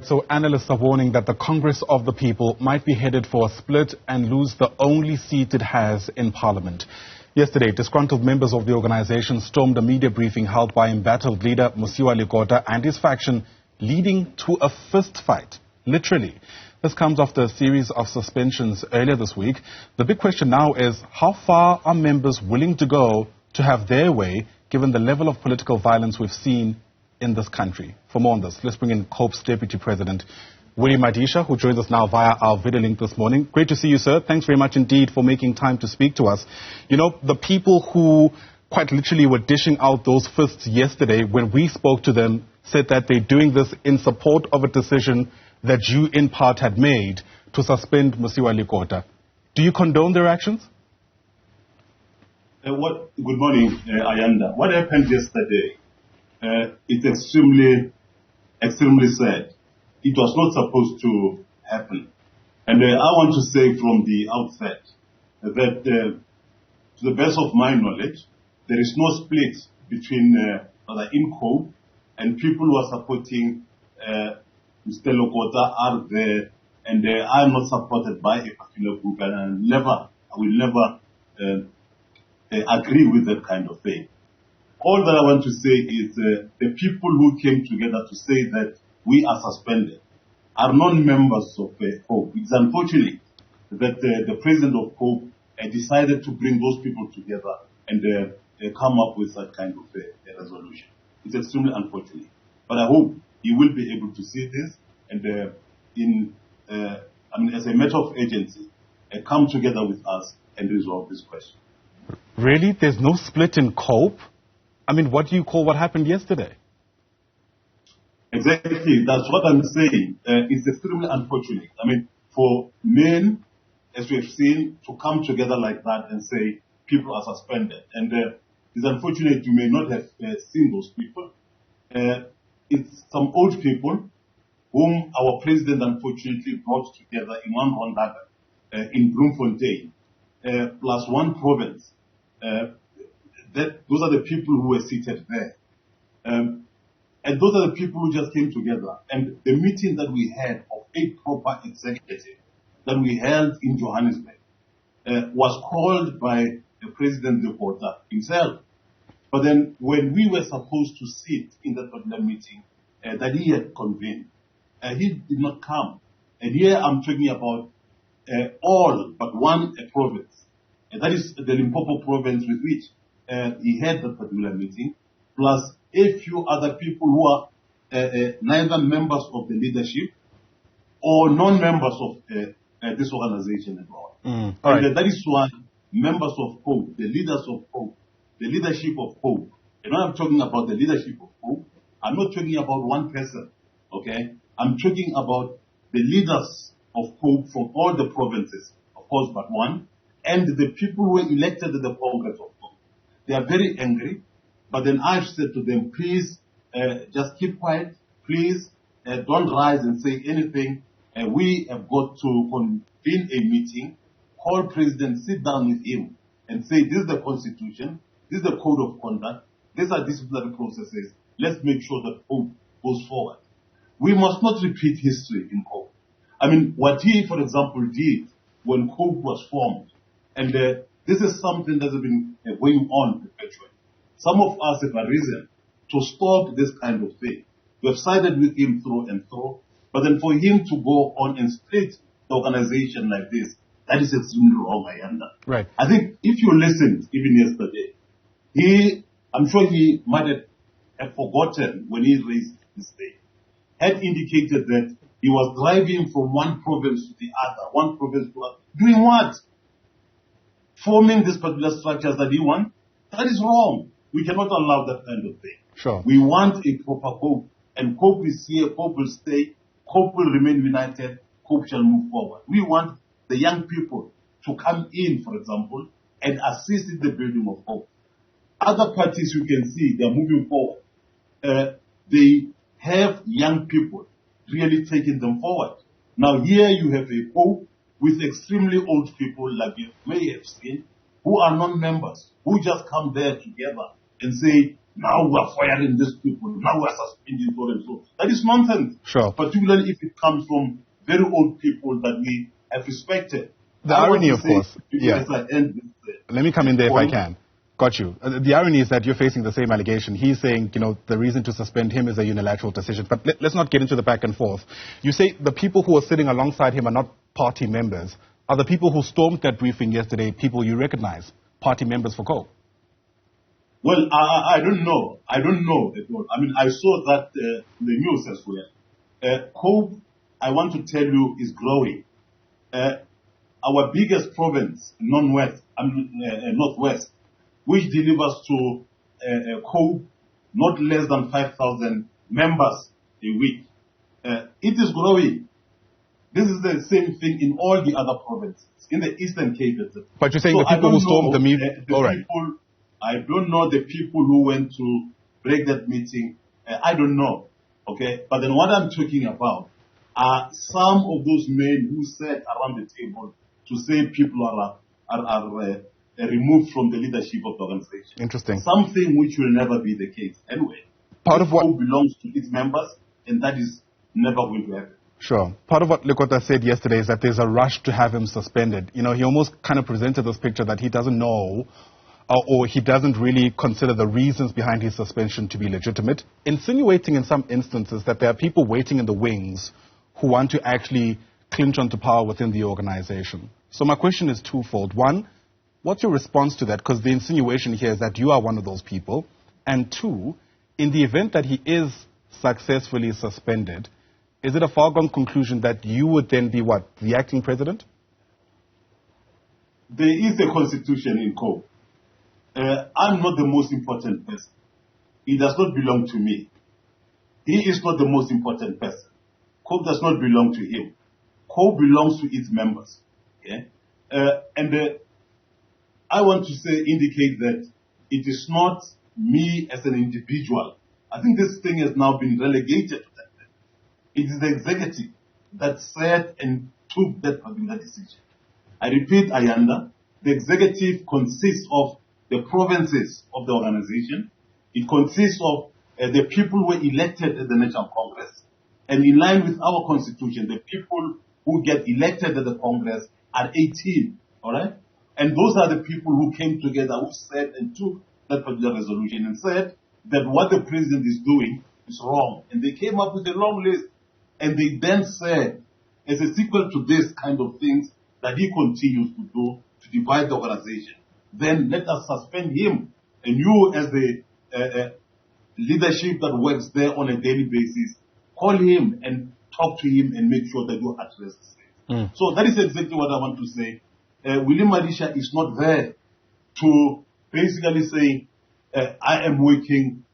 So analysts are warning that the Congress of the People might be headed for a split and lose the only seat it has in Parliament. Yesterday, disgruntled members of the organization stormed a media briefing held by embattled leader Mosiuoa Lekota and his faction, leading to a fist fight, literally. This comes after a series of suspensions earlier this week. The big question now is, how far are members willing to go to have their way, given the level of political violence we've seen in this country? For more on this, let's bring in COPE's Deputy President, Willie Madisha, who joins us now via our video link this morning. Great to see you, sir. Thanks very much indeed for making time to speak to us. You know, the people who quite literally were dishing out those fists yesterday, when we spoke to them, said that they're doing this in support of a decision that you in part had made to suspend Mosiuoa Lekota. Do you condone their actions? Good morning, Ayanda. What happened yesterday, it's extremely sad. It was not supposed to happen. And I want to say from the outset that to the best of my knowledge, there is no split between in COPE and people who are supporting Mr. Lekota are there, and they are not supported by a particular group, and I will never agree with that kind of thing. All that I want to say is the people who came together to say that we are suspended are non-members of COPE. It's unfortunate that the president of COPE decided to bring those people together and come up with that kind of a resolution. It's extremely unfortunate. But I hope he will be able to see this and as a matter of agency, come together with us and resolve this question. Really? There's no split in COPE? I mean, what do you call what happened yesterday? Exactly. That's what I'm saying. It's extremely unfortunate. I mean, for men, as we have seen, to come together like that and say people are suspended. And it's unfortunate you may not have seen those people. It's some old people whom our president unfortunately brought together in one conduct in Bloemfontein, plus one province. Those are the people who were seated there. And those are the people who just came together. And the meeting that we had of a proper executive that we held in Johannesburg was called by the President Lekota himself. But then when we were supposed to sit in that particular meeting that he had convened, he did not come. And here I'm talking about all but one province. And that is the Limpopo province with which he had that particular meeting, plus a few other people who are neither members of the leadership or non-members of this organization at all. And that is why members of COPE, the leaders of COPE, the leadership of COPE, and when I'm talking about the leadership of COPE, I'm not talking about one person, okay? I'm talking about the leaders of COPE from all the provinces, of course, but one, and the people who were elected at the Congress of COPE. They are very angry, but then I've said to them, please just keep quiet, please don't rise and say anything. We have got to convene a meeting, call President, sit down with him and say this is the Constitution, this is the Code of Conduct, these are disciplinary processes, let's make sure that COPE goes forward. We must not repeat history in COPE. I mean, what he, for example, did when COPE was formed, and this is something that has been going on perpetually. Some of us have arisen to stop this kind of thing. We have sided with him through and through, but then for him to go on and split the organization like this, that is extremely wrong, Ayanda. Right. I think if you listened even yesterday, I'm sure he might have forgotten when he raised this thing, had indicated that he was driving from one province to the other, one province to another. Doing what? Forming these particular structures that he wants? That is wrong. We cannot allow that kind of thing. Sure. We want a proper COPE, and COPE is here, COPE will stay, COPE will remain united, COPE shall move forward. We want the young people to come in, for example, and assist in the building of COPE. Other parties you can see, they are moving forward. They have young people really taking them forward. Now here you have a COPE with extremely old people, like you may have seen, who are non-members, who just come there together and say, now we are firing these people, now we are suspending so and so. That is nonsense. Sure. Particularly if it comes from very old people that we have respected. The irony, of course. Yeah. Let me come in there if I can. Got you. The irony is that you're facing the same allegation. He's saying, the reason to suspend him is a unilateral decision. But let's not get into the back and forth. You say the people who are sitting alongside him are not party members. Are the people who stormed that briefing yesterday people you recognize, party members for COPE? Well, I don't know. I don't know at all. I mean, I saw that the news as well. COPE, I want to tell you, is growing. Our biggest province, Northwest, which delivers to COPE not less than 5,000 members a week. It is growing. This is the same thing in all the other provinces, in the Eastern Cape. But you're saying the people who stormed the meeting... All right. I don't know the people who went to break that meeting. I don't know. Okay? But then what I'm talking about are some of those men who sat around the table to say people are removed from the leadership of the organization. Interesting. Something which will never be the case anyway. Part of what belongs to its members, and that is never going to happen. Sure. Part of what Lekota said yesterday is that there's a rush to have him suspended. He almost kind of presented this picture that he doesn't know or he doesn't really consider the reasons behind his suspension to be legitimate, insinuating in some instances that there are people waiting in the wings who want to actually clinch onto power within the organization. So my question is twofold. One, what's your response to that? Because the insinuation here is that you are one of those people. And two, in the event that he is successfully suspended, is it a foregone conclusion that you would then be what, the acting president? There is a constitution in COPE. I'm not the most important person. He does not belong to me. He is not the most important person. COPE does not belong to him. COPE belongs to its members. Okay? I want to indicate that it is not me as an individual. I think this thing has now been relegated to that. It is the executive that said and took that particular decision. I repeat, Ayanda, the executive consists of the provinces of the organization. It consists of the people who were elected at the National Congress. And in line with our constitution, the people who get elected at the Congress are 18, all right? And those are the people who came together, who said and took that particular resolution and said that what the president is doing is wrong. And they came up with a long list. And they then said, as a sequel to this kind of things that he continues to do to divide the organization, then let us suspend him. And you, as the leadership that works there on a daily basis, call him and talk to him and make sure that you address this. So that is exactly what I want to say. Willie Madisha is not there to basically say, I am waking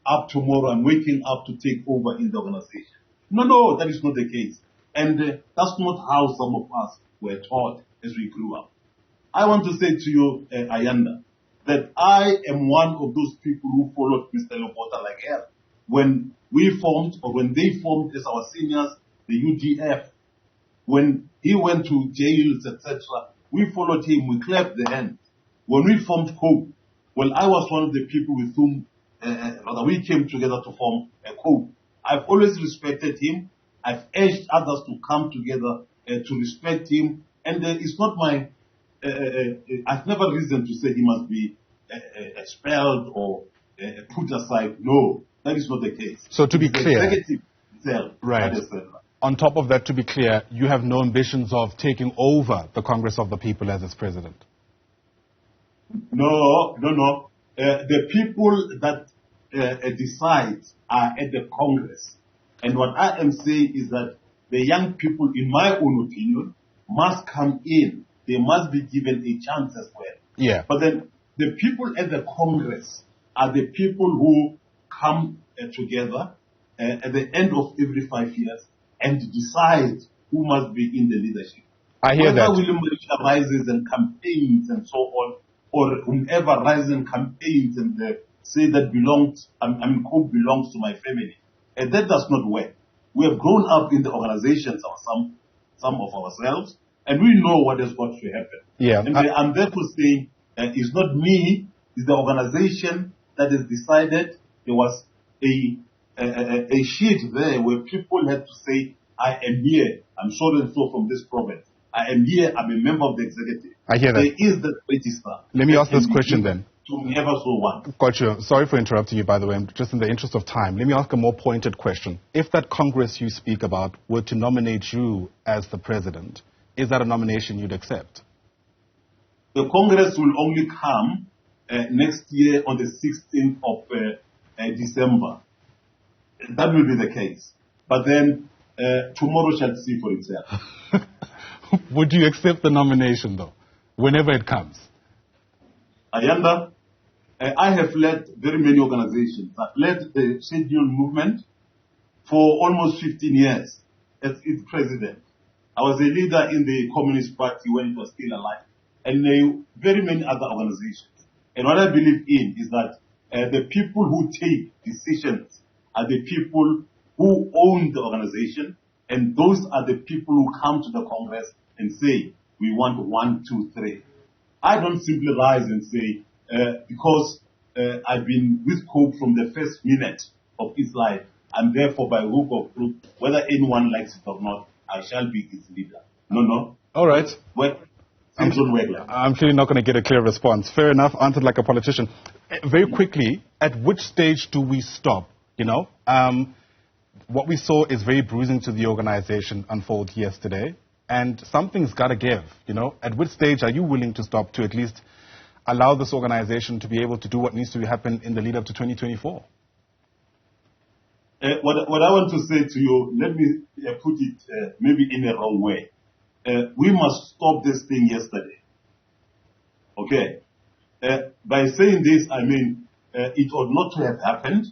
up tomorrow, I'm waking up to take over in the organization. No, that is not the case. And that's not how some of us were taught as we grew up. I want to say to you, Ayanda, that I am one of those people who followed Mr. Lekota like hell. When we formed, or when they formed as our seniors, the UDF, when he went to jails, etc., we followed him, we clapped the hand. When we formed COPE, well, I was one of the people with whom we came together to form a COPE. I've always respected him. I've urged others to come together to respect him. And it's not my, I've never reason to say he must be expelled or put aside. No, that is not the case. So to be clear, right. On top of that, to be clear, you have no ambitions of taking over the Congress of the People as its president? No. The people that decide are at the Congress. And what I am saying is that the young people, in my own opinion, must come in. They must be given a chance as well. Yeah. But then the people at the Congress are the people who come together at the end of every 5 years and decide who must be in the leadership. I hear that. Whether Willie Madisha rises and campaigns and so on, or whomever rises and campaigns and say that COPE belongs to my family. And that does not work. We have grown up in the organizations, some of ourselves, and we know what has got to happen. Yeah. And I'm therefore saying it's not me, it's the organization that is decided. There was a sheet there where people had to say, I am here, I'm so and so from this province. I am here, I'm a member of the executive. I hear that. There is that register. Let me ask this question then. To never so one. Got you. Sorry for interrupting you, by the way. Just in the interest of time, let me ask a more pointed question. If that Congress you speak about were to nominate you as the president, is that a nomination you'd accept? The Congress will only come next year on the 16th of December. That will be the case. But then tomorrow shall see for itself. Would you accept the nomination, though, whenever it comes? Ayanda, I have led very many organizations. I've led the scheduled movement for almost 15 years as its president. I was a leader in the Communist Party when it was still alive, and very many other organizations. And what I believe in is that the people who take decisions are the people who own the organization, and those are the people who come to the Congress and say, we want 1, 2, 3. I don't simply rise and say, because I've been with COPE from the first minute of its life, and therefore by hook or crook, whether anyone likes it or not, I shall be its leader. No. All right. Well, things don't work like that. I'm clearly not going to get a clear response. Fair enough. Answered like a politician. Very quickly, at which stage do we stop? What we saw is very bruising to the organization unfold yesterday, and something's got to give. At which stage are you willing to stop to at least allow this organization to be able to do what needs to happen in the lead up to 2024? What I want to say to you, let me put it maybe in a wrong way. We must stop this thing yesterday. Okay? By saying this, I mean it ought not to have happened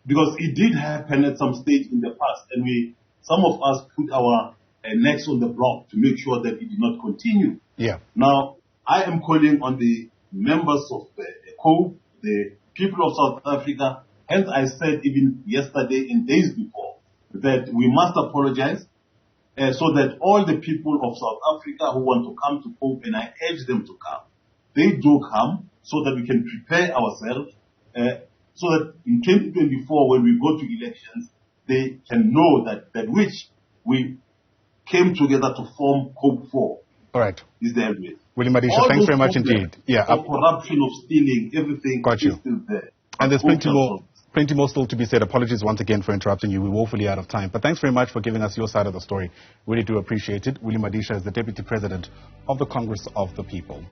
because it did happen at some stage in the past, and some of us put our necks on the block to make sure that it did not continue. Yeah. Now, I am calling on the members of the COPE, the people of South Africa. Hence, I said even yesterday and days before that we must apologize so that all the people of South Africa who want to come to COPE, and I urge them to come, they do come so that we can prepare ourselves so that in 2024, when we go to elections, they can know that which we came together to form COPE for. All right. Is there way. Willie Madisha, thanks very much indeed. Yeah. Of corruption, of stealing, everything is still there. And there's plenty more still to be said. Apologies once again for interrupting you. We're woefully out of time. But thanks very much for giving us your side of the story. Really do appreciate it. Willie Madisha is the Deputy President of the Congress of the People.